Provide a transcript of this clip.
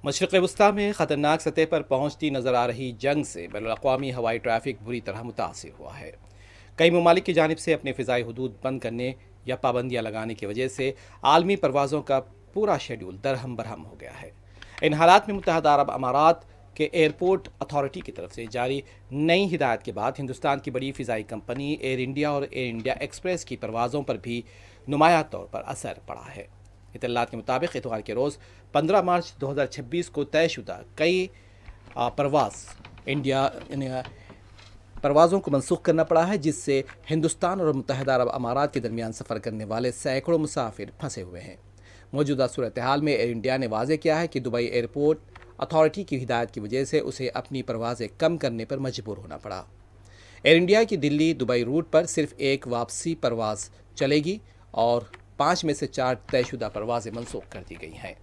مشرق وسطیٰ میں خطرناک سطح پر پہنچتی نظر آ رہی جنگ سے بین الاقوامی ہوائی ٹریفک بری طرح متاثر ہوا ہے۔ کئی ممالک کی جانب سے اپنے فضائی حدود بند کرنے یا پابندیاں لگانے کی وجہ سے عالمی پروازوں کا پورا شیڈول درہم برہم ہو گیا ہے۔ ان حالات میں متحدہ عرب امارات کے ایئرپورٹ اتھارٹی کی طرف سے جاری نئی ہدایت کے بعد ہندوستان کی بڑی فضائی کمپنی ایئر انڈیا اور ایئر انڈیا ایکسپریس کی پروازوں پر بھی نمایاں طور پر اثر پڑا ہے۔ اطلاعات کے مطابق اتوار کے روز 15 مارچ 2026 کو طے شدہ کئی پروازوں کو منسوخ کرنا پڑا ہے، جس سے ہندوستان اور متحدہ عرب امارات کے درمیان سفر کرنے والے سینکڑوں مسافر پھنسے ہوئے ہیں۔ موجودہ صورتحال میں ایئر انڈیا نے واضح کیا ہے کہ دبئی ایئرپورٹ اتھارٹی کی ہدایت کی وجہ سے اسے اپنی پروازیں کم کرنے پر مجبور ہونا پڑا۔ ایئر انڈیا کی دلی دبئی روٹ پر صرف ایک واپسی پرواز چلے گی اور 5 میں سے 4 طے شدہ پروازیں منسوخ کر دی گئی ہیں۔